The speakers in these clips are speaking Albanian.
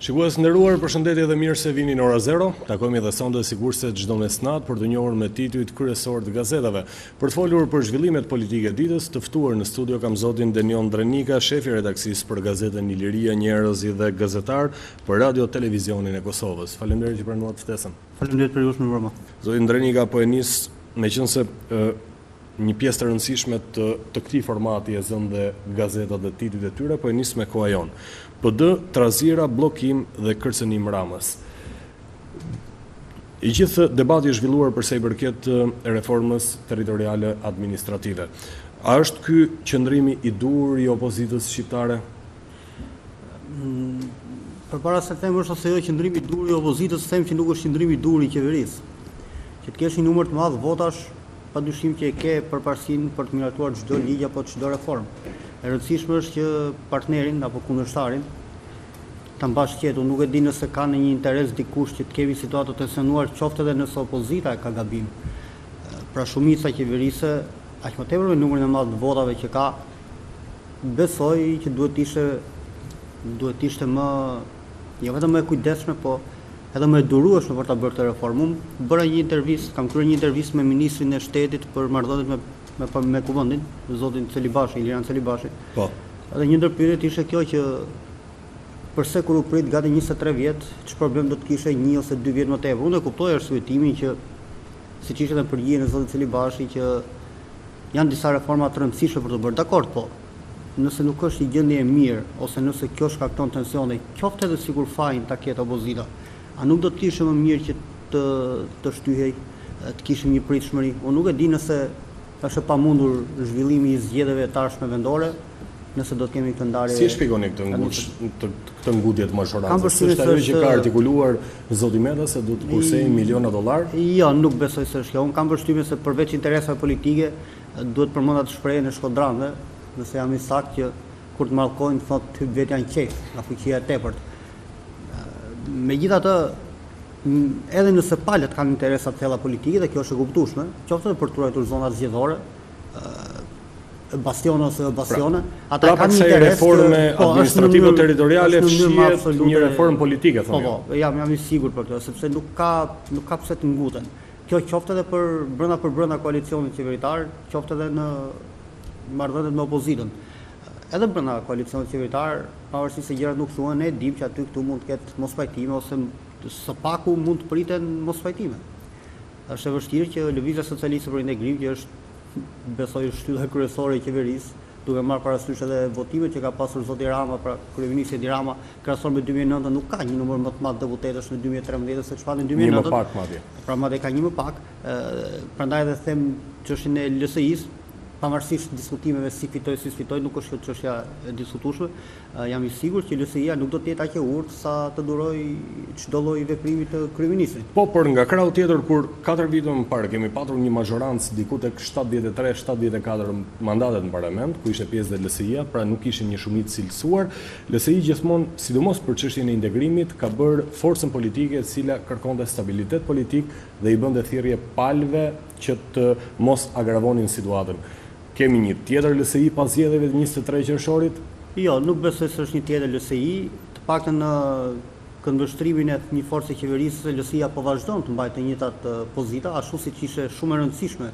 Shikues nderuar, përshëndetje dhe mirë se vini në ora 0. Takojmë edhe sonde sigurisht çdo mesnat për të njohur me titujt kryesor të gazetave. Për të folur për zhvillimet politike ditës, të ftuar në studio kam zotin Denion Drenika, shefi redaksis për gazetën Iliria, Njerëzi dhe Gazetar për Radio Televizionin e Kosovës. Faleminderit që pranuat ftesën. Faleminderit për ju shumë vërma. Zotin Drenika, po e nis meqense një pjesë të rëndësishme të këtij formati e zënë dhe gazetat dhe titujt e tyre, po e nis me koha jon. PD, trazira, bllokim dhe kërcënim Ramës. I gjithë debati është zhvilluar për sa i përket reformës territoriale administrative. A është ky qëndrimi i dur i opozitës shqiptare? Përpara se të them është ose jo qëndrimi i dur i opozitës, them që nuk është qëndrimi i dur i qeverisë. Që të kesh një numër të madh votash, padyshim që e ke përparësinë për të miratuar çdo ligj apo çdo reformë. E rëndësishme është që partnerin apo kundërshtarin ta mbash qetur, nuk e di nëse ka në një interes dikush që të kemi situatë të tensionuar, qoftë edhe nëse opozita ka gabim. Pra shumica qeverise, aq më tepër me numrin e madh të votave që ka, besoj që duhet ishte më jo vetëm më e kujdesshme, po edhe më e durueshme për ta bërë këtë reformë. Bëra një intervistë, kam kryer një intervistë me ministrin e shtetit për marrëdhëniet me kuvendin, zotin Celibashi, Iliran Celibashi. Po. Edhe një ndër pyetjet ishte kjo që përse kur u prit gati 23 vjet, ç'është problem do të kishte 1 ose 2 vjet më tepër. Unë e kuptoj arsyetimin që siç ishte në përgjigjen e zotit Celibashi që janë disa reforma të rëndësishme për të bërë. Dakord, po. Nëse nuk është një gjendje e mirë ose nëse kjo shkakton tensione, qoftë edhe sikur fajin ta ketë opozita, a nuk do të ishte më mirë që të shtyhej, të kishim një pritshmëri? Unë nuk e di nëse është pamundur zhvillimi i zgjedhjeve të ardhshme vendore, nëse do të kemi këtë ndarje. Si e shpjegoni këtë ngutje të mazhorancës? Është ajo që ka artikuluar zoti Meta se do të kursejë miliona dollar? Jo, nuk besoj se është kjo. Unë kam përshtypjen se përveç interesave politike duhet përmenda të shprehjen e shkodranëve, nëse jam i saktë që kur të mallkojnë thotë vetë janë qef, nga fuqia e tepërt. Megjithatë, edhe nëse palët kanë interesa të thella politike dhe kjo është e kuptueshme, qoftë për të ruajtur zonat zgjedhore, bastione ose bastione, ata kanë interes reforme administrative territoriale fshihet një reformë politike, thonë. Po, jam i sigurt për këtë, sepse nuk ka pse të nguten. Kjo qoftë edhe për brenda koalicionit qeveritar, qoftë edhe në marrëdhëniet me opozitën. Edhe brenda koalicionit qeveritar, pavarësisht se gjërat nuk thuhen, ne dimë që aty këtu mund të ketë mospajtime ose së paku mund të priten mospajtime. Është e vështirë që Lëvizja Socialiste për Integrim, që është besoj shtylla kryesore e qeverisë, duke marrë parasysh edhe votimet që ka pasur zoti Rama, pra kryeministri Edi Rama, krahasuar me 2009, nuk ka një numër më të madh deputetësh në 2013 se çfarë në 2009. Një më pak madje. Pra madje ka një më pak. Prandaj edhe them çështjen e LSI-s, pavarësisht diskutimeve si fitoj, nuk është kjo çështja e diskutueshme. Jam i sigurt që LSI-ja nuk do të jetë aq e urtë sa të duroj çdo lloj veprimi të kryeministrit. Po, por nga krahu tjetër, kur 4 vite më parë kemi patur një mazhorancë diku tek 73-74 mandatet në parlament, ku ishte pjesë dhe LSI-ja, pra nuk ishin një shumicë cilësuar, LSI gjithmonë, sidomos për çështjen e integrimit, ka bërë forcën politike e cila kërkonte stabilitet politik dhe i bënte thirrje palëve që të mos agravonin situatën. Kemi një tjetër LSI pas zgjedhjeve të 23 qershorit? Jo, nuk besoj se është një tjetër LSI, të paktën në këndvështrimin e një force qeverisë, LSI-ja po vazhdon të mbajë të njëjtat pozita, ashtu siç ishte shumë e rëndësishme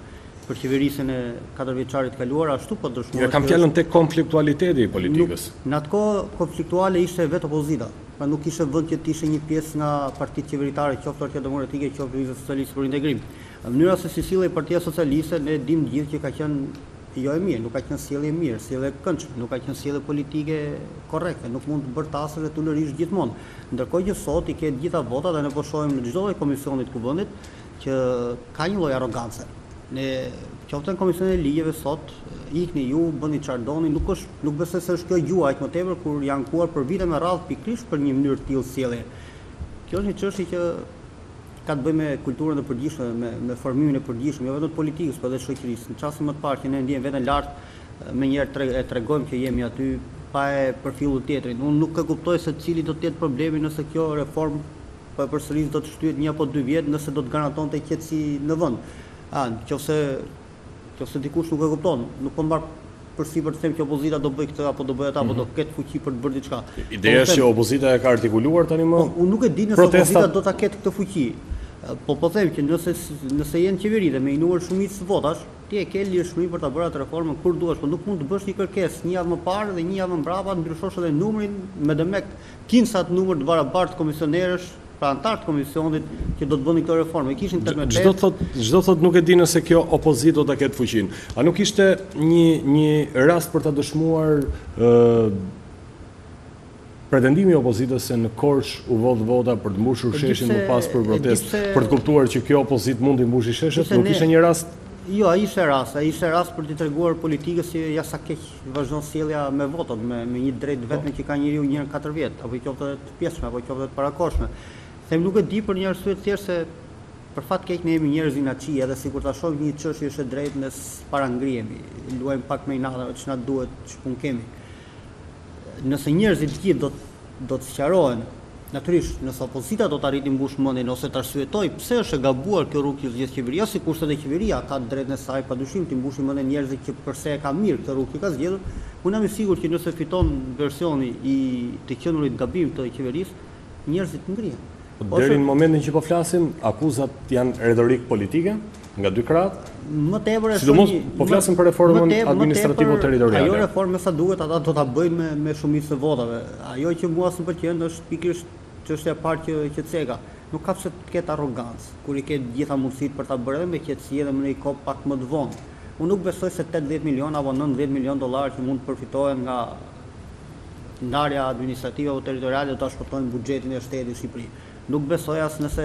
për qeverisën e 4 vjeçarit të kaluar, ashtu po dëshmoj. Ja kam fjalën tek konfliktualiteti i politikës. Në atë kohë konfliktuale ishte vetë opozita. Pra nuk ishte vend që të ishte një pjesë nga partitë qeveritare, qoftë Partia Demokratike, qoftë Lëvizja Socialiste për Integrim. Mënyra se si sillej Partia Socialiste, ne dimë gjithë që ka qenë jo e mirë, nuk ka qenë sjellje e mirë, sjellje e këndshme, nuk ka qenë sjellje politike korrekte, nuk mund të bërtasësh dhe tulërisht gjithmonë. Ndërkohë që sot i ke të gjitha votat dhe ne po shohim në çdo lloj komisioni të kuvendit që ka një lloj arrogancë. Ne qoftë në komisionin e ligjeve sot, ikni ju, bëni çfarë doni, nuk besoj se është kjo gjua aq më tepër kur janë ankuar për vite me radhë pikërisht për një mënyrë të tillë sjellje. Kjo është një çështje që ka të bëjë me kulturën e përgjithshme, me formimin e përgjithshëm, jo vetëm të politikës, por edhe të shoqërisë. Në çastin më të parë që ne ndjejmë veten lart, menjëherë e tregojmë që jemi aty pa e përfilluar tjetrin. Unë nuk e kuptoj se cili do të jetë problemi nëse kjo reformë po e përsëris do të shtyhet 1 apo 2 vjet, nëse do të garantonte qetësi në vend. Nëse dikush nuk e kupton, nuk po mbar përsipër të them që opozita do bëj këtë apo do bëj atë apo do ketë fuqi për të bërë diçka. Ideja është që opozita e ka artikuluar tani më. Unë nuk e di nëse opozita do ta ketë këtë fuqi. Po them që nëse jenë qeveri dhe me i numër shumicë votash, ti e ke lirshmëri për ta bërë atë reformën kur duash, por nuk mund të bësh një kërkesë një javë më parë dhe një javë më mbrapa ndryshosh edhe numrin me dëmek kinsat numër të barabartë komisionerësh, pra antarë të komisionit që do të bënin këtë reformë. Kishin 18. Çdo thot nuk e di nëse kjo opozitë do ta ketë fuqinë. A nuk ishte një rast për ta dëshmuar pretendimi i opozitës se në Korçë u vot vota për të mbushur sheshin më pas për protestë, për të kuptuar që kjo opozitë mundi mbushi sheshet, nuk ishte një rast? Jo, ai ishte rast për të treguar politikës që ja sa keq vazhdon sjellja me votat, me një drejtë vetëm që ka njeriu një 4 vjet, apo qoftë të pjesshme, apo qoftë të parakoshme. Them nuk e di për një arsye të thjeshtë se për fat keq ne jemi njerëz inaçi, edhe sikur ta shohim një çështje është e drejtë ne para ngrihemi, luajm pak me inata ç'na duhet, ç'pun kemi. Nëse njerëzit gjithë do të sqarohen, natyrisht nëse opozita do të arriti mbush mendjen ose të arsyetoj pse është e gabuar kjo rrugë që zgjedh qeveria, sikurse edhe qeveria ka drejtën e saj padyshim të mbushë mendjen njerëzit që përse e ka mirë këtë rrugë që ka zgjedhur. Unë jam i sigurt që nëse fiton versioni i të qenurit gabim të qeverisë, njerëzit ngrihen. Deri në momentin që po flasim, akuzat janë retorik politike nga dy krahët. Më tepër sidomos po flasim për reformën administrativo-territoriale. Ajo reformë sa duhet ata do ta bëjnë me shumicë të votave. Ajo që mua s'm pëlqen është pikërisht çështja e parë që ceka. Nuk ka pse të ketë arrogancë, kur i ke gjitha mundësitë për ta bërë edhe me qetësi edhe me një kohë pak më të vonë. Unë nuk besoj se 80 milion apo 90 milion dollar që mund të përfitohen nga ndarja administrative apo territoriale do ta shpëtojnë buxhetin e shtetit në Shqipëri. Nuk besoj as nëse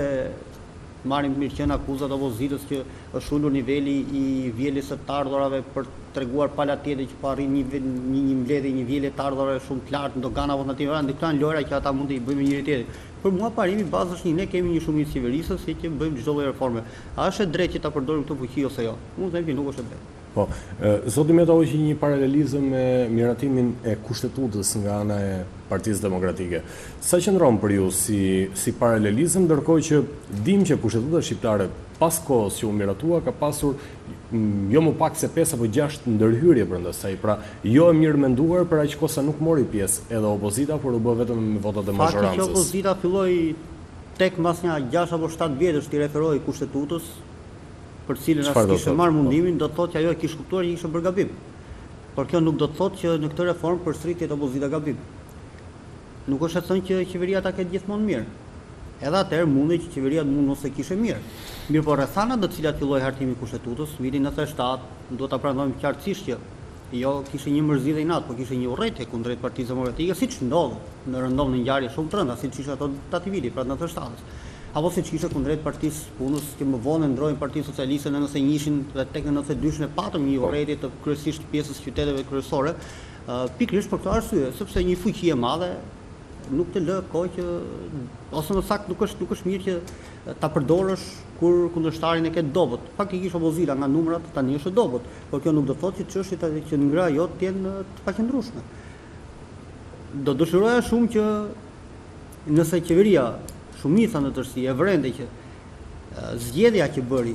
marrim mirëqen akuzat opozitës që është ulur niveli i vjeljes së të ardhurave për treguar pala tjetër që po arrin një mbledhje, një vjelje të ardhurave shumë të lartë, ndogana votative, ndiktojnë lojra që ata mund të i bëjmë njëri tjetrit. Për mua parimi bazë është ne kemi një shumicë qeverisës që bëjmë çdo lloj reforme. A është e drejtë që ta përdorim këtë fuqi ose jo? Unë them që nuk është e drejtë. Po, zoti mendoj që një paralelizëm me miratimin e kushtetutës nga ana e Partisë Demokratike. Sa qëndron për ju si paralelizëm, ndërkohë që dim që kushtetuta shqiptare pas kohës që u miratua ka pasur jo më pak se 5 apo 6 ndërhyrje brenda saj. Pra, jo e mirë menduar për aq kohë sa nuk mori pjesë edhe opozita, por u bë vetëm me votat e majorancës. Fakti që opozita filloi tek mbas një 6 apo 7 vjetësh të referoi kushtetutës, për cilën as kishte marrë mundimin, do të thotë që ajo e kishte kuptuar që ishte bërë gabim. Por kjo nuk do të thotë që në këtë reformë përsërit jetë opozita gabim. Nuk është e thënë që qeveria ta ketë gjithmonë mirë. Edhe atëherë mundi që qeveria mund ose kishte mirë. Mirë, por rrethanat të cilat filloi hartimi i kushtetutës, vitin 97, duhet ta pranojmë qartësisht që jo kishte një mërzitje inat, por kishte një urrëtie kundrejt Partisë Demokratike, siç ndodh në ngjarje shumë të rënda, siç ishte ato dati viti, pra 97-s. Apo siç ishte kundrejt Partisë Punës që më vonë ndrojnë Partinë Socialiste në 91-shin dhe tek në 92-shin e patëm një urrëtie të kryesisht pjesës qyteteve kryesore, pikërisht për këtë arsye, sepse një fuqi e madhe nuk të lë kohë që ose më saktë nuk është mirë që ta përdorësh kur kundërshtarin e ke dobët. Faktikisht opozita nga numrat tani është dobët, por kjo nuk do të thotë që çështjet që ngra jo të jenë të paqëndrueshme. Do dëshiroja shumë që nëse qeveria shumica në tërësi e vërende që zgjedhja që bëri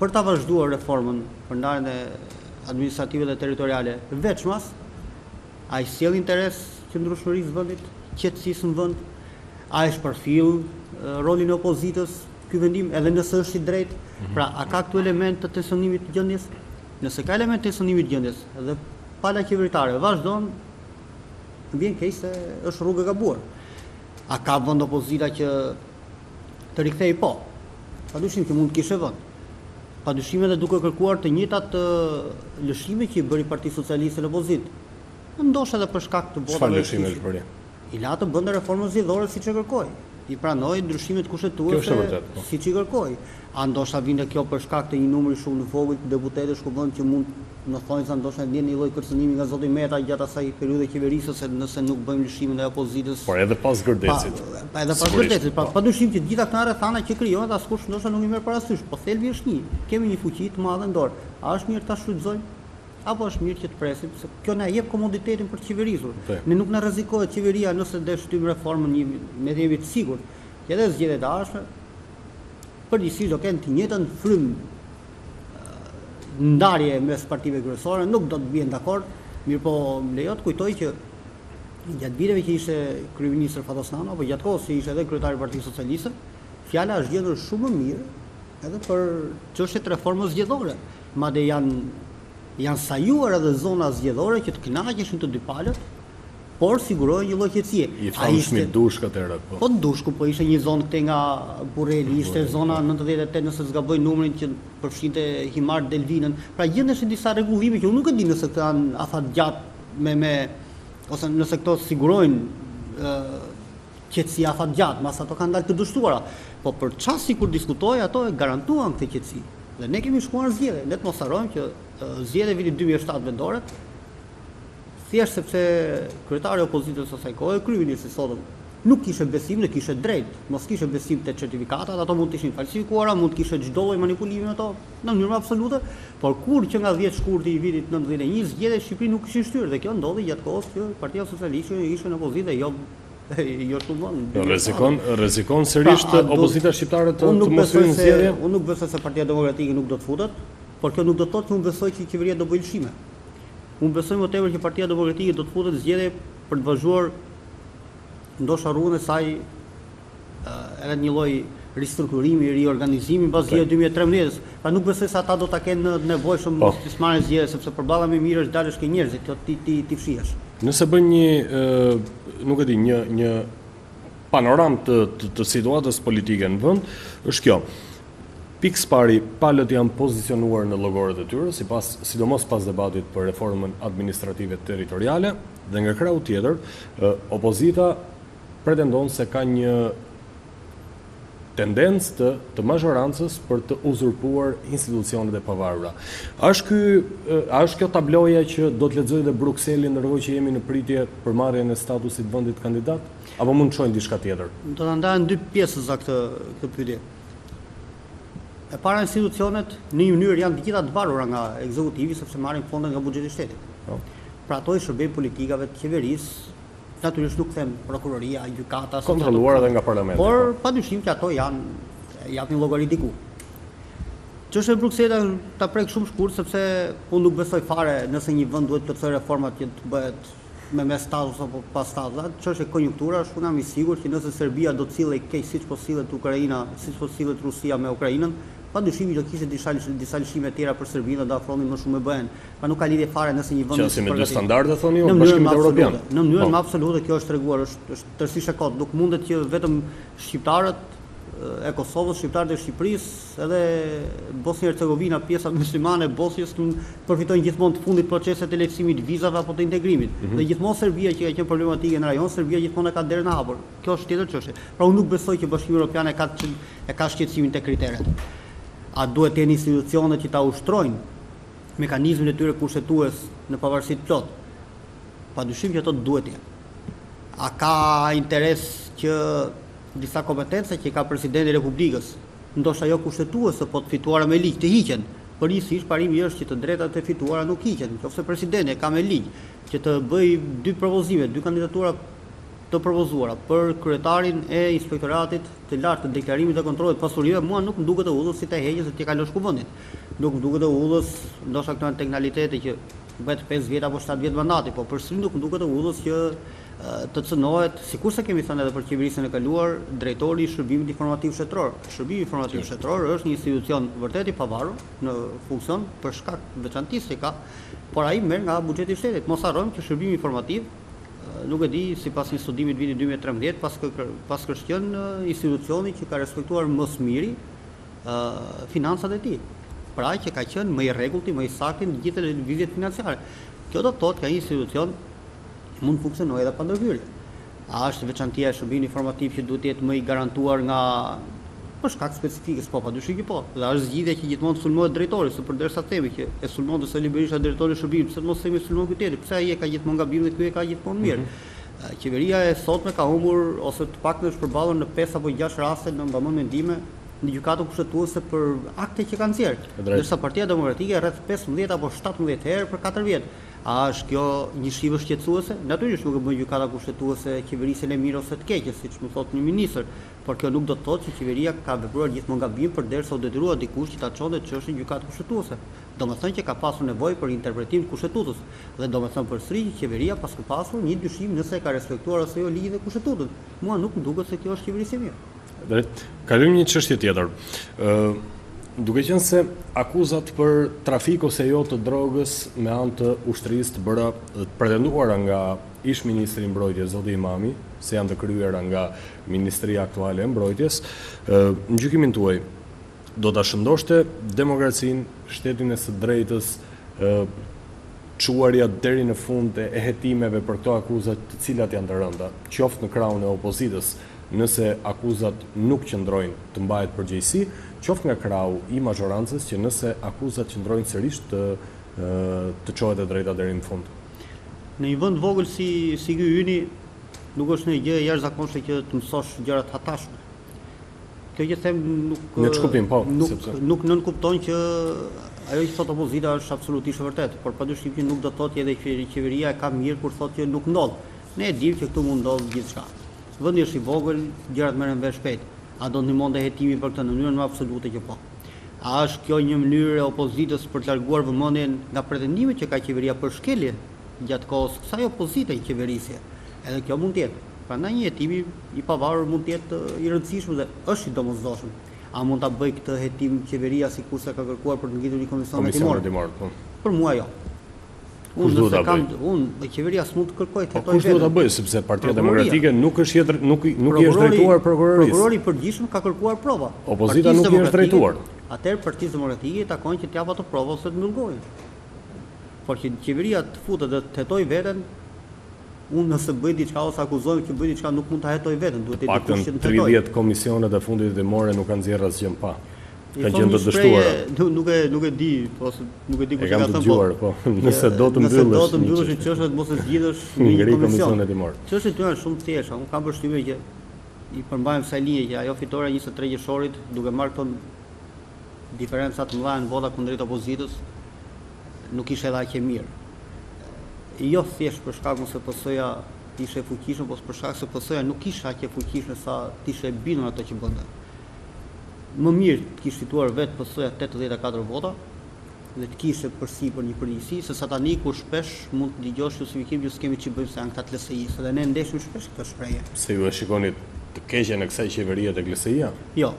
për ta vazhduar reformën për ndarjen e administrative dhe territoriale veçmas, ai sjell interes qëndrueshmërisë vendit, qetësisë në vend, a është përfill rolin e opozitës ky vendim edhe nëse është i drejtë, pra a ka këtu element të tensionimit të gjendjes? Nëse ka element të tensionimit të gjendjes dhe pala qeveritare vazhdon, vjen keq se është rrugë e gabuar. A ka vend opozita që të rikthej? Po. Padyshim që mund të kishte vend. Padyshim edhe duke kërkuar të njëjtat lëshime që i bëri Partia Socialiste në opozitë. Ndoshta edhe për shkak të votave. Çfarë lëshime është bëri? I la të bënte reformën zgjedhore siç e kërkoi. I pranoi ndryshimet kushtetuese siç i kërkoi. A ndoshta vinte kjo për shkak të një numri shumë të vogël të deputetësh ku bën që mund në thonjza ndoshta ndjen një lloj kërcënimi nga zoti Meta gjatë asaj periudhe qeverisës se nëse nuk bëjmë lëshimin e opozitës. Por edhe pas Gërdecit. Edhe pas Gërdecit, padyshim që gjitha këto rrethana që krijohen askush ndoshta nuk i merr parasysh, po thelbi është një. Kemi një fuqi të madhe në dorë. A është mirë ta shfrytëzojmë? Apo është mirë që të presim, se kjo na jep komoditetin për të qeverisur. Ne nuk na rrezikohet qeveria nëse do shtym reformën me jemi të sigurt, që edhe zgjedhjet e ardhshme përgjithsisht do kenë të njëjtën frym ndarje mes partive kryesore, nuk do të bien dakord, Mirë po, lejo të kujtoj që gjatë viteve që ishte kryeministër Fatosnano, apo gjatë kohës që ishte edhe kryetari i Partisë Socialiste, fjala është gjetur shumë më mirë edhe për çështjet e reformës zgjedhore. Madje janë sajuar edhe zona zgjedhore që të kënaqeshin të dy palët, por sigurojnë një lloj qetësie. I famshmi Dushk atëherë po. Po Dushku, po ishte një zonë këtej nga Burreli, ishte zona 98 nëse s'gaboj numrin që përfshinte Himar Delvinën. Pra gjendesh disa rregullime që unë nuk e di nëse këto janë afatgjatë me ose nëse këto sigurojnë qetësi afatgjatë, mas ato kanë dalë të dështuara. Po për çasti kur diskutoj ato e garantuan këtë qetësi. Dhe ne kemi shkuar zgjedhje, ne të mos harrojmë që zgjedhja vitit 2007 vendore, thjesht sepse kryetari i opozitës së asaj kohe, kryeministri sotëm, nuk kishte besim, ne kishte drejt, mos kishte besim te certifikatat, ato mund të ishin falsifikuara, mund të kishte çdo lloj manipulimi me ato, në mënyrë absolute, por kur që nga 10 shkurti i vitit 91 zgjedhja në Shqipëri nuk kishin shtyrë dhe kjo ndodhi gjatë kohës që Partia Socialiste ishte në opozitë jo shumë vonë. Rrezikon sërish opozita shqiptare të mos hyjnë në zgjedhje. Unë nuk besoj se Partia Demokratike nuk do të futet, por kjo nuk do të thotë që unë besoj që qeveria do bëjë lëshime. Unë besoj më tepër që Partia Demokratike do të futet zgjedhje për të vazhduar ndoshta rrugën e saj edhe një lloj ristrukturimi, riorganizimi mbas zgjedhjeve 2013. Pra nuk besoj se ata do ta kenë nevojshëm të marrin zgjedhje sepse përballa më mirë është dalësh ke njerëzit, kjo ti fshihesh. Nëse bën nuk e di, një panoram të situatës politike në vend, është kjo. Pikë pari, palët janë pozicionuar në llogorët e tyre, sidomos pas debatit për reformën administrative territoriale, dhe nga krau tjetër, opozita pretendon se ka një tendencë të mazhorancës për të uzurpuar institucionet e pavarura. A është kjo tabloja që do të lexojë dhe Brukseli ndërkohë që jemi në pritje për marrjen e statusit vendit kandidat? Apo mund të çojnë diçka tjetër? Do ta ndahen dy pjesë za këtë pyetje. E para, institucionet në një mënyrë janë të gjitha të varura nga ekzekutivi sepse marrin fonde nga buxheti i shtetit. Pra ato i shërbejnë politikave të qeverisë, natyrisht nuk them prokuroria, gjykata, kontrolluar edhe nga parlamenti. Por padyshim që ato japin llogari diku. Çështja e Brukselit ta prek shumë shkurt sepse unë nuk besoj fare nëse një vend duhet të plotësojë reformat që të bëhet me status apo pas status. Çështja e konjunktura është, unë jam i sigurt që nëse Serbia do të sillej keq siç po sillet Ukraina, siç po sillet Rusia me Ukrainën, padyshim do kishte disa lëshime të tjera për Serbinë, do afronin më shumë me BE-n. Pa nuk ka lidhje fare nëse një vend është me dy standarde thoni ju Bashkimit Evropian. Në mënyrën absolute kjo është treguar, është tërësisht e kot. Nuk mundet që vetëm shqiptarët e Kosovës, shqiptarët e Shqipërisë, edhe Bosnia-Hercegovina, pjesa muslimane e Bosnjës përfitojnë gjithmonë të fundit proceset e lehtësimit të vizave apo të integrimit. Dhe gjithmonë Serbia që ka qenë problematike në rajon, Serbia gjithmonë e ka derën e hapur. Kjo është tjetër çështje. Pra unë nuk besoj që Bashkimi Evropian e ka shqetësimin te kriteret. A duhet të jenë institucionet që ta ushtrojnë mekanizmin e tyre kushtetues në pavarësi të plot? Padyshim që ato duhet të jenë. A ka interes që disa kompetenca që ka presidenti i Republikës, ndoshta jo kushtetuese, po të fituara me ligj, të hiqen? Përgjithsisht parimi është që të drejtat e fituara nuk hiqen, nëse presidenti ka me ligj që të bëj dy propozime, dy kandidatura të propozuara për kryetarin e inspektoratit të lartë të deklarimit dhe kontrollit pasurive, mua nuk më duket e udhës si të heqë se ti kalosh kuvendit. Nuk më duket e udhës, ndoshta këto janë teknikalitete që bëhet 5 vjet apo 7 vjet mandati, po përsëri nuk më duket e udhës që të cënohet, sikurse kemi thënë edhe për qeverisjen e kaluar, drejtori i shërbimit informativ shtetëror. Shërbimi informativ shtetëror është një institucion vërtet i pavarur në funksion për shkak të veçantisë që ka, por ai merr nga buxheti i shtetit. Mos harrojmë që shërbimi informativ nuk e di, sipas një studimi të vitit 2013, pas qenë institucioni që ka respektuar më së miri financat e tij. Pra që ka qenë më i rregullti, më i saktë në gjithë lëvizjet financiare. Kjo do të thotë që ai institucion mund të funksionojë edhe pa ndërhyrje. A është veçantia e shërbimit informativ që duhet të jetë më i garantuar nga për shkak specifikës, po padyshim që po. Dhe është zgjidhja që gjithmonë sulmohet drejtori, se përderisa themi që e sulmon Sali Berisha drejtori i shërbimit, pse mos themi sulmon ky tjetër? Pse ai e ka gjithmonë gabim dhe ky e ka gjithmonë mirë? Qeveria e sotme ka humbur ose të paktën është përballur në 5 apo 6 raste në mbamën mendime në gjykatën kushtetuese për akte që kanë nxjerrë. Ndërsa Partia Demokratike rreth 15 apo 17 herë për 4 vjet. A është kjo një shifër shqetësuese? Natyrisht nuk e bën gjykata kushtetuese qeverisë e mirë ose të keqe, siç më thotë një ministër, por kjo nuk do të thotë që qeveria ka vepruar gjithmonë gabim përderisa u detyrua dikush që ta çonte çështën gjykatë kushtetuese. Domethënë që ka pasur nevojë për interpretim të kushtetutës dhe domethënë përsëri që qeveria pas ka pasur një dyshim nëse ka respektuar ose jo ligjin e kushtetutës. Mua nuk më duket se kjo është qeverisë e mirë. Drejt. Kalojmë një çështje tjetër. Duke qenë se akuzat për trafik ose jo të drogës me anë të ushtrisë të bëra pretenduara nga ish ministri i mbrojtjes zoti Imami, se janë të kryera nga Ministria aktuale e mbrojtjes, në gjykimin tuaj do ta shëndoshte demokracinë, shtetin e së drejtës, çuarja deri në fund e hetimeve për këto akuzat të cilat janë të rënda, qoftë në krahun e opozitës, nëse akuzat nuk qëndrojnë të mbahet përgjegjësi, qoftë nga krahu i mazhorancës që nëse akuzat qëndrojnë sërish të çohet e drejta deri në fund. Në një vend vogël si ky yni, nuk është një gjë e jashtëzakonshme që të mësosh gjëra të hatashme. Kjo që them nuk nënkupton që ajo që thot opozita është absolutisht e vërtetë, por padyshim që nuk do të thotë edhe qeveria e ka mirë kur thotë që nuk ndodh. Ne e dimë që këtu mund ndodh gjithçka. Vendi është i vogël, gjërat merren vesh shpejt. A do ndihmonte hetimi për këtë në mënyrën më absolute që po? A është kjo një mënyrë e opozitës për të larguar vëmendjen nga pretendimet që ka qeveria për shkelje gjatë kohës kësaj opozite i qeverisje? Edhe kjo mund të jetë. Prandaj një hetim i pavarur mund të jetë i rëndësishëm dhe është i domosdoshëm. A mund ta bëj këtë hetim qeveria sikurse ka kërkuar për të ngritur një komision hetimor? Për mua jo. Unë qeveria s'mund të kërkoj të hetoj vetëm. Kush do ta bëj sepse Partia Demokratike nuk është nuk i është drejtuar prokurorisë. Prokurori i përgjithshëm ka kërkuar prova. Opozita nuk i është drejtuar. Atëherë Partisë Demokratike i takon që të jap ato prova ose të mbyllgojë. Por që qeveria të futet dhe të hetoj veten, unë nëse bëj diçka ose akuzoj që bëj diçka nuk mund ta hetoj veten, duhet të dikush që të hetoj. 30 komisionet e fundit hetimore nuk kanë nxjerrë asgjë pa. Ka qenë të dështuara. Nuk e di, ose nuk e di kush ka thënë. Po, nëse do të mbyllesh. Nëse do të mbyllesh çështën mos e zgjidhësh në një komision hetimor. Çështja tyre është shumë të thjeshta. Unë kam përshtypjen që i përmbajmë kësaj linje që ajo fitore 23 qershorit, duke marrë këto diferenca të mëdha në vota kundrejt opozitës, nuk ishte edhe aq e mirë. Jo thjesht për shkak se PS-ja ishte e fuqishme, por për shkak se PS-ja nuk ishte aq e fuqishme sa të ishte bindur ato që bënte. Më mirë të kishte fituar vetë PS-ja 84 vota dhe të kishte përsipër një përgjegjësi se sa tani kur shpesh mund të dëgjosh justifikim që s'kemi ç'i bëjmë se janë këta të LSI-s dhe ne ndeshim shpesh këtë shprehje. Se ju e shikoni të keqen e kësaj qeverie tek LSI-ja? Jo.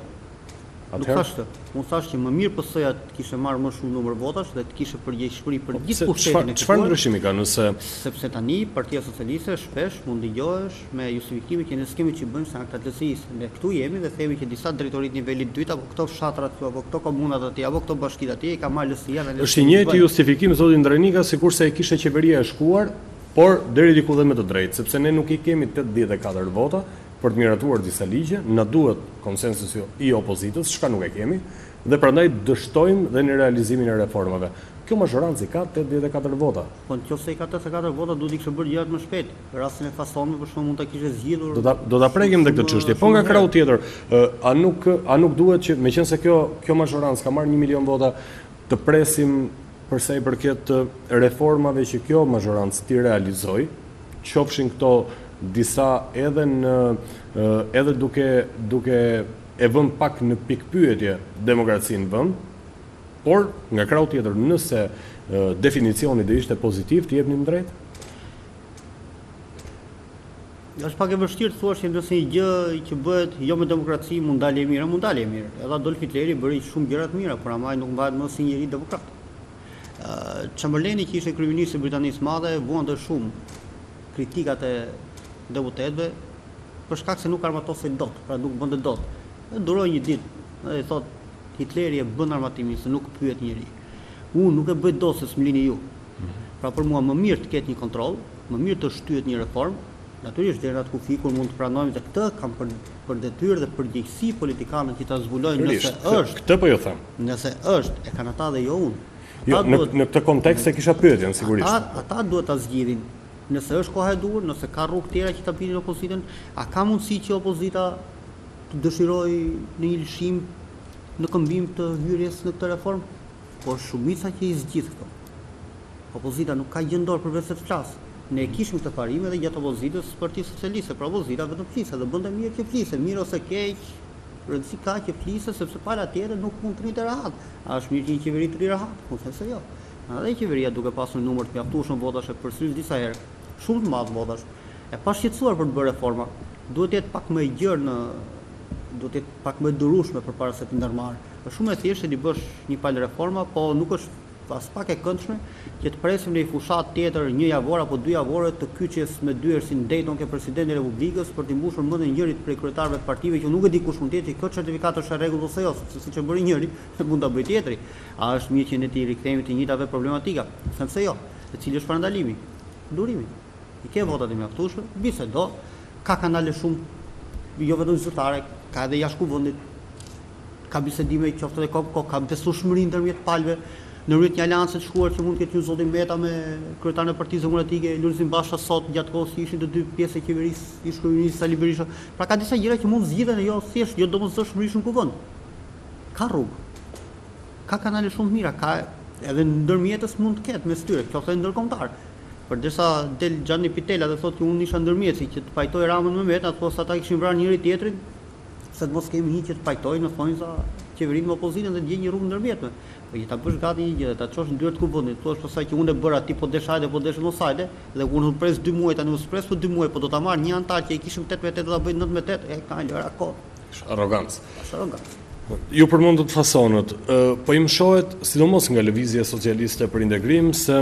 Nuk thash të. Unë thash që më mirë PS-ja të kishte marrë më shumë numër votash dhe të kishte përgjegjësi për gjithë pushtetin e çfarë ndryshimi ka nëse sepse tani Partia Socialiste shpesh mund dëgjohesh me justifikime që ne s'kemi ç'i bëjmë se janë këta të LSI-s. Ne këtu jemi dhe themi që disa drejtorit nivelit 2 apo këto fshatrat këtu apo këto komunat aty apo këto bashkitë aty ka marrë LSI-ja dhe është i njëjti justifikim zoti Ndrenika sikurse e kishte qeveria e shkuar, por deri diku dhe me të drejtë, sepse ne nuk i kemi 84 vota për të miratuar disa ligje, na duhet konsensusi i opozitës, çka nuk e kemi, dhe prandaj dështojmë dhe në realizimin e reformave. Kjo mazhorancë ka 84 vota. Po nëse i ka 84 vota, duhet i kishte bërë gjërat më shpejt. Në rastin e Fasonit për shkak mund ta kishte zgjidhur. Do ta prekim tek këtë çështje. Po nga krahu tjetër, a nuk duhet që meqense kjo mazhorancë ka marrë 1 milion vota, të presim për sa i përket reformave që kjo mazhorancë ti realizoi, qofshin këto disa edhe duke e vënë pak në pikpyetje demokracinë vend, por nga krahu tjetër nëse definicioni do ishte pozitiv, të jepnim drejt? Është pak e vështirë të thuash nëse një gjë që bëhet jo me demokraci mund dalë e mirë, Edhe Adolf Hitleri bëri shumë gjëra të mira, por amaj nuk mbahet më si njëri demokrat. Chamberlaini që ishte kryeministri i Britanisë së Madhe vuante shumë kritikat e deputetëve për shkak se nuk armatosej dot, pra nuk bënte dot. Duroi një ditë dhe i thotë Hitleri e bën armatimin se nuk pyet njëri. Unë nuk e bëj dot se s'mlini ju. Pra për mua më mirë të ketë një kontroll, më mirë të shtyhet një reformë. Natyrisht deri atë kufi kur mund të pranojmë se këtë kam për detyrë dhe përgjegjësi politikanët që ta zbulojnë nëse është. Këtë po ju them. Nëse është, e kanë ata dhe jo unë. Jo, në këtë kontekst e kisha pyetjen sigurisht. Ata duhet ta zgjidhin. Nëse është koha e duhur, nëse ka rrugë tjera që ta pitin opozitën, a ka mundësi që opozita të dëshirojë në një lëshim në këmbim të hyrjes në këtë reformë, por shumica që i zgjidh këto. Opozita nuk ka gjendor përveç se të flasë. Ne kishim këtë parime dhe gjatë opozitës Partisë Socialiste, pra opozita vetëm fliste dhe bënte mirë që fliste, mirë ose keq, rëndësi ka që fliste sepse pala tjetër nuk mund të rritë rahat. A është mirë që një qeveri të rri rahat? Unë them se jo. Edhe qeveria duke pasur një numër të mjaftueshëm votash e përsëris disa herë, shumë të madh votash, e pa shqetësuar për të bërë reforma, duhet të jetë pak më i gjerë duhet të jetë pak më durueshme përpara se të ndërmarrë. Është shumë e thjeshtë të bësh një palë reforma, po nuk është pas pak e këndshme që të presim në një fushat tjetër, një javor apo 2 javore të kyçjes me dyer si Dayton ke presidenti i Republikës për të mbushur mendjen e njërit prej kryetarëve të partive që nuk e di kush mund të jetë, që certifikat është e rregull ose jo, sepse siç e bëri njëri, mund ta bëj tjetri. A është mirë që ne të rikthehemi të njëjtave problematika? Them se jo. E cili është parandalimi? Durimi. I ke votat e mjaftueshme, bisedo, ka kanale shumë, jo vetëm zyrtare, ka edhe jashtë kuvendit, ka bisedime qoftë edhe ka besueshmëri ndërmjet palëve, në rrit një aleancë të shkuar që mund të ketë një zoti Meta me kryetarin e Partisë Demokratike, Lulzim Basha sot gjatë kohës që ishin të dy pjesë e qeverisë, ish kryeminist Sali Berisha. Pra ka disa gjëra që mund zgjidhen e jo thjesht, jo domosdoshmëri shumë kuvend. Ka rrugë. Ka kanale shumë të mira, ka edhe ndërmjetës mund të ketë mes tyre, qoftë edhe ndërkombëtar. Përderisa del Gianni Pitella dhe thotë që unë isha ndërmjetësi që të pajtoj Ramën me Meta, thosë ata kishin vrarë njëri tjetrin, se të mos kemi një që të pajtoj në thonjza qeverinë me opozitën dhe të gjejë një rrugë ndërmjetme. Po që ta bësh gati një gjë dhe ta çosh në dyert kuvendit, thua pastaj që unë e bëra ti po desh hajde po desh mos hajde, dhe unë u pres 2 muaj tani u pres po 2 muaj, po do ta marr një antar që i kishim 8/8 do ta bëj 9/8, e ka lëra kohë. Është arrogancë. Është arrogancë. Ju përmendët fasonët, po i mshohet sidomos nga lëvizja socialiste për integrim se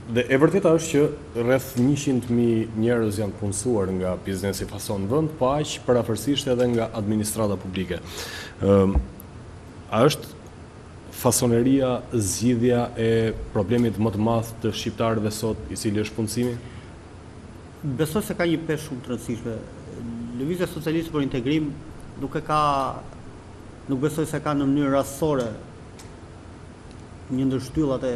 dhe e vërteta është që rreth 100.000 njerëz janë punësuar nga biznesi fason në vend, po aq parafërsisht edhe nga administrata publike. A është fasoneria zgjidhja e problemit më të madh të shqiptarëve sot, i cili është punësimi? Besoj se ka një peshë shumë të rëndësishme. Lëvizja socialiste për integrim nuk besoj se ka në mënyrë rastësore një ndër shtyllat e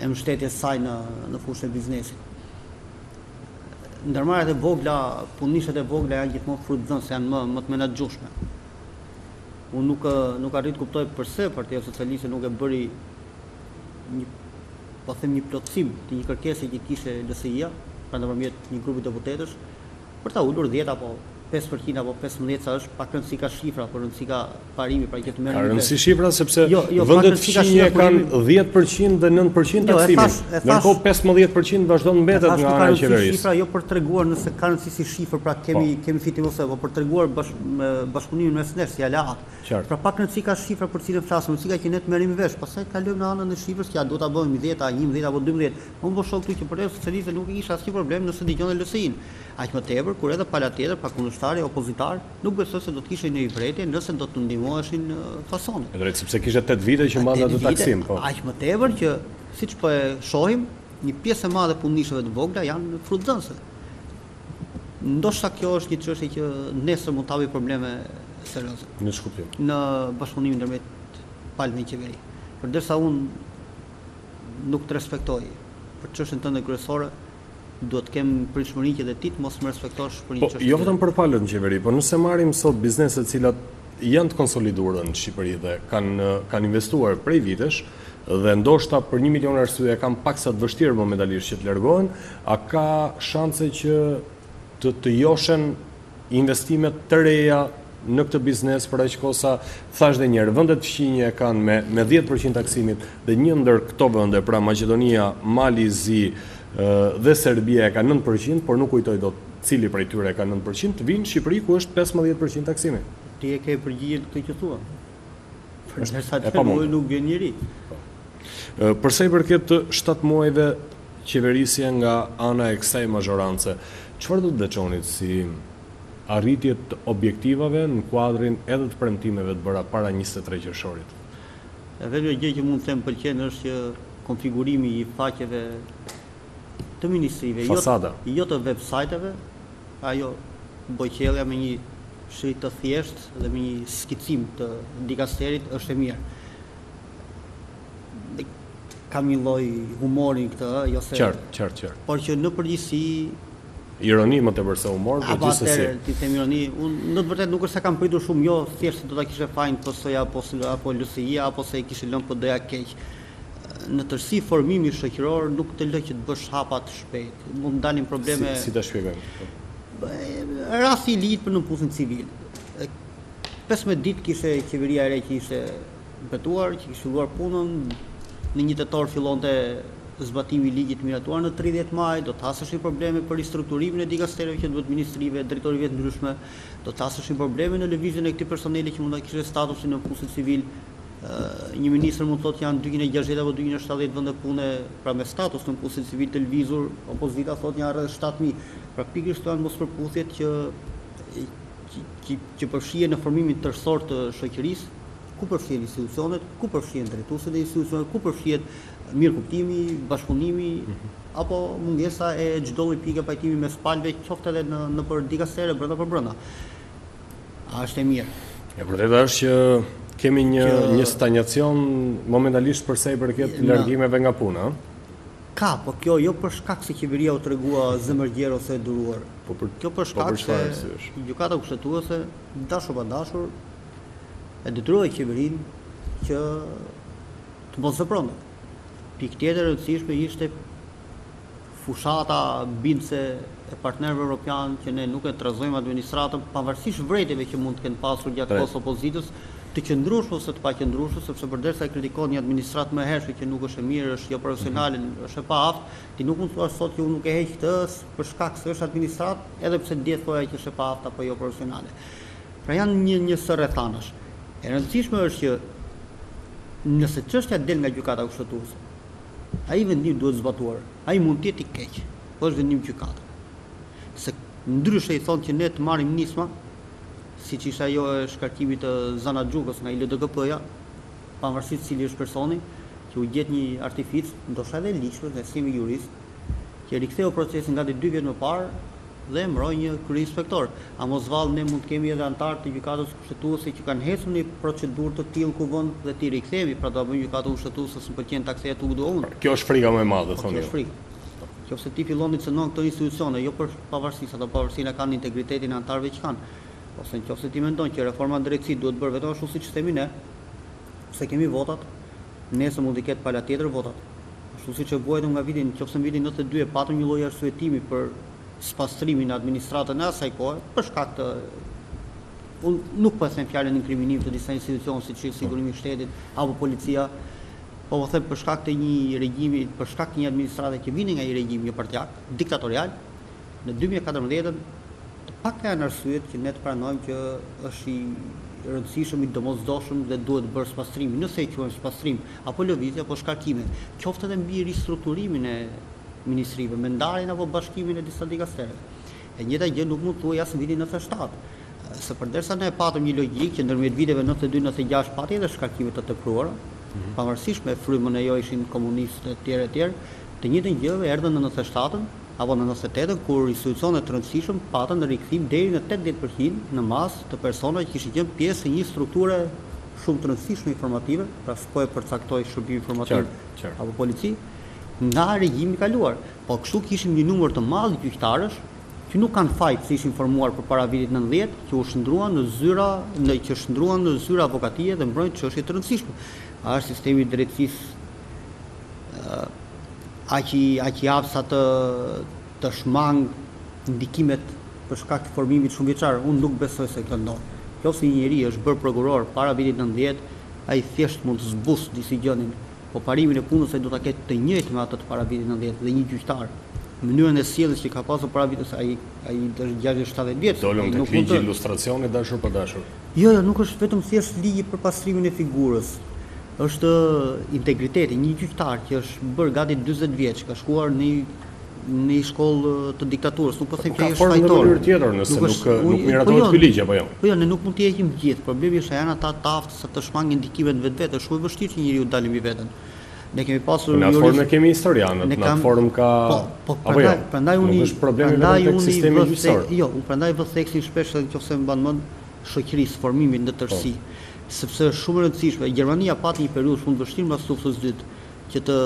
mbështetjes saj në fushën e biznesit. Ndërmarrjet e vogla, punishtet e vogla janë gjithmonë frutëdhënëse, janë më të menaxhueshme. Unë nuk arrit kuptoj pse Partia Socialiste nuk e bëri një plotësim të një kërkese që kishte LSI-ja, pra nëpërmjet një grupi deputetësh, për ta ulur 10 apo 5% apo 15% sa është, pak rëndësi ka shifra, por rëndësi ka parimi, pra që të merrem. Ka rëndësi shifra sepse vendet fqinje kanë 10% dhe 9% taksimin. Ndërkohë 15% vazhdon mbetet nga ana e qeverisë. Shifra jo për treguar nëse ka rëndësi si shifër, pra kemi fitim ose, po për treguar bashkëpunimin mes nesh si aleat. Pra pak rëndësi ka shifra për cilën flasim, rëndësi ka që ne të merremi vesh, pastaj kalojmë në anën e shifrës që ja do ta bëjmë 10, 11 apo 12. Unë po shoh këtu që për socialistë nuk kisha asnjë problem nëse dëgjonte LSI-n. Aq më tepër kur edhe pala tjetër, pa kundërshtari opozitar, nuk besoj se do të kishin një vretje nëse do të ndihmoheshin fasonet. E drejtë sepse kishte 8 vite që mbante atë taksim, po. Aq më tepër që siç po e shohim, një pjesë e madhe punishëve të vogla janë frutëdhënëse. Ndoshta kjo është një çështje që nesër mund të hapi probleme serioze. Në shkuptim. Në bashkëpunimin ndërmjet palëve të qeveri. Përderisa unë nuk të respektoj për çështjen tënde kryesore, duhet të kem pritshmërinë që dhe ti të mos më respektosh për një çështje. Jo vetëm për palët në qeveri, por nëse marrim sot bizneset të cilat janë të konsoliduara në Shqipëri dhe kanë investuar prej vitesh dhe ndoshta për 1 milion arsye kanë paksa të vështirë momentalisht që të largohen, a ka shanse që të joshen investimet të reja në këtë biznes për aq kohë sa thash dhe njerë, vendet fqinje kanë me 10% taksimit dhe një ndër këto vende, pra Maqedonia, Mali, Zi dhe Serbia e ka 9%, por nuk kujtoj dot cili prej tyre ka 9%, të vinë Shqipëri ku është 15% taksimi. Ti e ke përgjigjen këtë që thua. Përderisa të nuk vjen njëri. Përsa i përket të 7 muajve qeverisje nga ana e kësaj mazhorance, çfarë do të veçonit si arritjet të objektivave në kuadrin edhe të premtimeve të bëra para 23 qershorit? Vetëm gjë që mund të them pëlqen është që konfigurimi i faqeve të ministrive, jo të websajteve, ajo boqellja me një shkrim të thjeshtë dhe me një skicim të dikasterit është e mirë. Kam një lloj humori këtë, jo se qartë. Por që në përgjithësi Ironi më tepër se humor, por gjithsesi. Ti them ironi, unë në të vërtetë nuk është se kam pritur shumë, jo, thjesht do ta kishe fajin PS-ja apo LSI-ja apo se i kishe lënë PD-ja keq. Në tërësi formimi shoqëror nuk të lë që të bësh hapa të shpejt. Mund të dalin probleme. Si ta shpjegojmë? Rasti i ligjit për nënpusin civil. 15 ditë kishte qeveria e re që ishte mbetuar, që kishte filluar punën, në 1 tetor fillonte zbatimi i ligjit miratuar në 30 maj, do të haseshin probleme për ristrukturimin e dikastereve që duhet ministrive, drejtorive të ndryshme, do të haseshin probleme në lëvizjen e këtij personeli që mund ta kishte statusin në nënpusin civil. Një ministër mund të thotë janë 260 apo 270 vende pune pra me status në nënpusin civil të lëvizur, opozita thotë janë rreth 7000. Pra pikërisht janë mospërputhjet që përfshihen në formimin tërësor të shoqërisë, ku përfshihen institucionet, ku përfshihen drejtuesit e institucioneve, ku përfshihet mirëkuptimi, bashkëpunimi apo mungesa e çdo lloj pike pajtimi mes palëve, qoftë edhe në për dikastere brenda për brenda. A është e mirë? E vërteta është që kemi një stagnacion momentalisht përsa i përket largimeve nga puna. Ka, po kjo jo për shkak se qeveria u tregua zemërgjer ose e duruar. Kjo për shkak se gjykata kushtetuese, dashur pa dashur, e detyroi qeverinë që të mos vepronte. Pikë tjetër e rëndësishme ishte fushata bindse e partnerëve evropian që ne nuk e trezojmë administratën, pavarësisht vërejtjeve që mund të kenë pasur gjatë kohës opozitës, të qëndrueshme ose të paqëndrueshme, sepse përderisa e kritikon një administratë më hershme që nuk është e mirë, është jo profesionale, është e paaftë, ti nuk mund të thuash sot që unë nuk e heq këtë për shkak se është administratë, edhe pse dihet thoya që është e paaftë apo jo profesionale. Pra janë një sër rrethanash. E rëndësishme është që nëse çështja del nga gjykata kushtetuese, ai vendim duhet zbatuar. Ai mund të jetë i keq, po është vendim gjykate. Se ndryshe i thonë që ne të marrim nisma, siç ishte ajo e shkarkimit të Zana Xhukës nga LDKP-ja, pavarësisht cili është personi, që u gjet një artific, ndoshta edhe ligjshëm, ne jemi jurist, që riktheu procesin gati 2 vjet më parë dhe mbroi një kryeinspektor. A mos vallë ne mund të kemi edhe antar të gjykatës kushtetuese që kanë hecur një procedurë të tillë ku vën dhe ti rikthehemi, pra do bëjmë gjykatë kushtetuese s'm pëlqen ta kthehet u do unë. Kjo është frika më e madhe, thonë. Kjo është frika. Qofse ti fillon të cënon këto institucione, jo për pavarësisht ato pavarësinë kanë integritetin e antarëve që kanë, ose nëse ti mendon që reforma e drejtësisë duhet bërë vetëm ashtu siç themi ne, se kemi votat, nesër mund të ketë pala tjetër votat. Ashtu siç e bëhet nga vitin, nëse në vitin 92 patëm një lloj arsyetimi për spastrimin e administratën e asaj kohe, për shkak të unë nuk po them fjalën inkriminim të disa institucione siç është sigurimi i shtetit apo policia, po them për shkak të një regjimi, për shkak të një administrate që vini nga një regjim jo partijak, diktatorial, në 2014 të pak janë arsyet që ne të pranojmë që është i rëndësishëm, i domosdoshëm dhe duhet bërë spastrimi, nëse e quajmë spastrim apo lëvizje apo shkarkime, qoftë edhe mbi ristrukturimin e ministrive, me ndarjen apo bashkimin e disa dikastereve. E njëjta gjë nuk mund thuaj as në vitin 97. Se përderisa ne patëm një logjikë që ndërmjet viteve 92-96 pati edhe shkarkime të tepruara, pavarësisht me frymën e jo ishin komunistë e tjerë, të njëjtën gjë erdhën në 97-ën apo në 98-ën kur institucionet të rëndësishëm patën në rikthim deri në 80% në masë të personave që kishin qenë pjesë e një strukture shumë të rëndësishme informative, pra s'po e përcaktoj shërbim informativ apo polici, nga regjimi i kaluar. Po kështu kishim një numër të madh gjyqtarësh që nuk kanë fajt se ishin formuar përpara vitit 90, që u shndruan në zyra avokatie dhe mbrojnë çështje të rëndësishme. A është sistemi i drejtësisë aq i hapsa të shmang ndikimet për shkak të formimit shumëvjeçar? Unë nuk besoj se këtë ndodh. Nëse një njeri është bërë prokuror para vitit 90, ai thjesht mund të zbusë decisionin, po parimin e punës ai do ta ketë të njëjtë me atë të para vitit 90 dhe një gjyqtar. Mënyrën e sjelljes që ka pasur para vitit ai është 60-70 vjeç. Dolëm tek ligji ilustracioni dashur për dashur. Jo, nuk është vetëm thjesht ligji për pastrimin e figurës. Është integriteti, një gjyqtar që është bërë gati 40 vjeç, ka shkuar në shkollë të diktaturës, nuk po them që është fajtor. Në mënyrë tjetër, nëse nuk miratohet ky ligj apo jo. Po jo, ne nuk mund t'i heqim gjithë. Problemi është janë ata të aftë sa të shmangin ndikimet vetvete, është shumë e vështirë që njeriu dalë mbi veten. Ne kemi pasur në atë formë kemi historianët, në atë formë ka apo jo. Prandaj unë është problemi vetëm tek sistemi gjyqësor. Jo, unë prandaj vë theksin shpesh nëse më mban mend shoqërisë, formimin në tërësi, sepse është shumë e rëndësishme. Gjermania pati një periudhë shumë të vështirë mbas luftës së dytë, që të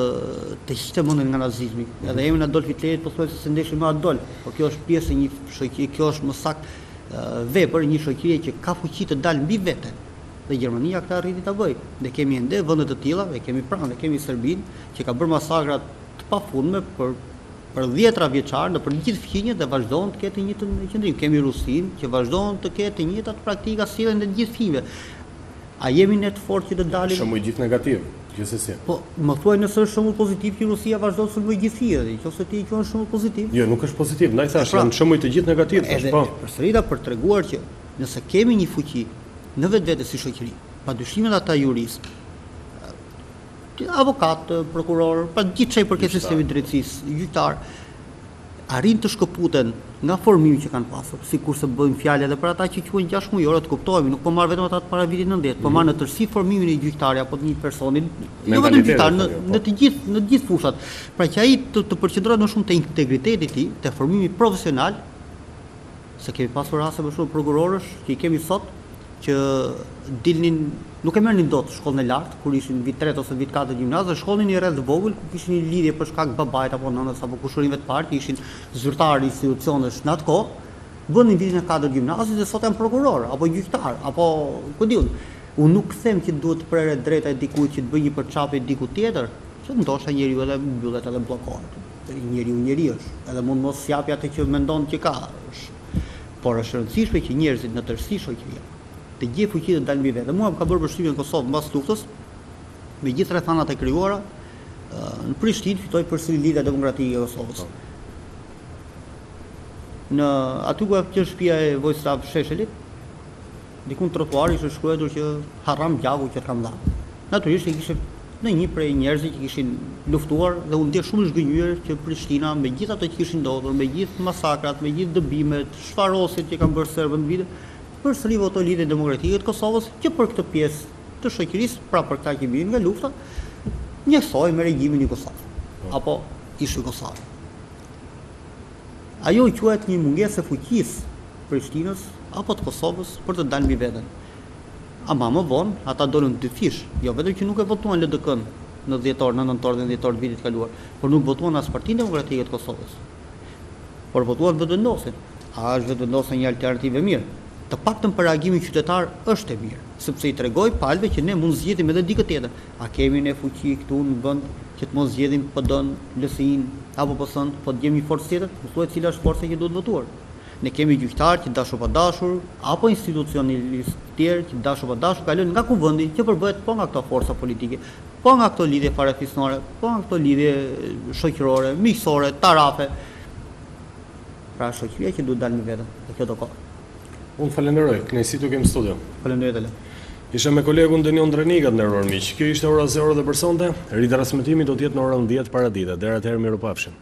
hiqte mendjen nga nazizmi. Edhe emri Adolf Hitlerit pothuajse se ndeshim me Adolf, por kjo është pjesë e një shoqërie, kjo është më saktë vepër një shoqërie që ka fuqi të dalë mbi vete. Dhe Gjermania këtë arriti ta bëjë. Ne kemi ende vende të tilla, ne kemi pranë, ne kemi Serbinë që ka bërë masakra të pafundme për 10 vjeçar në për gjithë fqinjet dhe vazhdon të ketë një qëndrim. Kemi Rusinë që vazhdon të ketë të njëjtat praktika sillen në gjithë fqinjve. A jemi ne të fortë që të dalim? Shembull gjithë negativ, gjithsesi. Po, më thuaj nëse është shembull pozitiv që Rusia vazhdon të sulmojë gjithë fqinjet, nëse ti e quan shembull pozitiv? Jo, nuk është pozitiv, ndaj thash, janë shembull të gjithë negativ, thash po. Përsërita për treguar që nëse kemi një fuqi në vetvete si shoqëri, padyshim ata juristë, avokat, prokuror, pa gjithçka i përket sistemit drejtësisë, gjyqtar, arrin të shkëputen nga formimi që kanë pasur, sikurse bëjmë fjalë edhe për ata që quhen 6 mujore, të kuptohemi, nuk po marr vetëm ata të para vitit 90, po marr në tërësi formimin e gjyqtarit apo të një personi, jo vetëm gjyqtar, në të gjithë fushat. Pra që ai të përqendrohet më shumë te integriteti i tij, te formimi profesional, se kemi pasur raste për shembull prokurorësh që i kemi sot që dilnin, nuk e merrnin dot shkollën e lartë kur ishin vit 3 ose vit 4 gjimnaz, dhe shkollnin një rreth vogël ku kishin një lidhje për shkak babait apo nënës apo kushërinjve të parë, që ishin zyrtarë institucionesh në atë kohë, bënin vitin e 4 gjimnazit dhe sot janë prokuror apo gjyqtar apo ku diun. Unë nuk them që duhet të prerë drejta e dikujt që të bëjë një përçapje diku tjetër, që ndoshta njeriu edhe mbyllet edhe bllokohet. Njeriu është, edhe mund mos japi atë që mendon që ka. Por është rëndësishme që njerëzit në tërësi shoqëria të gjejë fuqi të dalë mbi vete. Mua më ka bërë përshtypje në Kosovë mbas luftës, me gjithë rrethanat e krijuara, në Prishtinë fitoi përsëri Lidhja Demokratike e Kosovës. Në aty ku është shtëpia e Vojislav Sheshelit, diku në trotuar ishte shkruar që harram gjaku që kam dhënë. Natyrisht kishte në një prej njerëzve që kishin luftuar dhe u ndjek shumë i zgënjur që Prishtina me gjithë ato që kishin ndodhur, me gjithë masakrat, me gjithë dëbimet, shfarosjet që kanë bërë serbët në vite, përsëri votoi Lidhjen Demokratike të Kosovës, që për këtë pjesë të shoqërisë, pra për këta që vinë nga lufta, njësoj me regjimin i Kosovës apo ish Jugosllav. Ajo quhet një mungesë e fuqisë Prishtinës apo të Kosovës për të dalë mbi veten. Ama më vonë, ata dolën dy fish, jo vetëm që nuk e votuan LDK-n në nëntor dhe dhjetor të vitit kaluar, por nuk votuan as Partinë Demokratike të Kosovës. Por votuan vetëvendosin. A është vetëvendosja një alternativë e mirë? Të paktën për reagimin qytetar është e mirë, sepse i tregoj palëve që ne mund zgjedhim edhe dikë tjetër. A kemi ne fuqi këtu në vend që të mos zgjedhim PD-n, LSI-n apo PS-n, po të gjejmë një forcë tjetër, më thuhet cila është forca që duhet votuar. Ne kemi gjyqtarë që dashur pa dashur, apo institucionalistë tjerë që dashur pa dashur kalojnë nga kuvendi që përbëhet po nga këto forca politike, po nga këto lidhje farefisnore, po nga këto lidhje shoqërore, miqësore, tarafe. Pra shoqëria që duhet dalë në veten, dhe kjo do kohë. Unë falenderoj, kënaqësi të kem në studio. Falenderoj Ele. Isha me kolegun Denion Dreniga, nderuar miq. Kjo ishte ora 0 dhe për sonte. Ritransmetimi do të jetë në orën 10 paradite. Deri atëherë mirupafshim.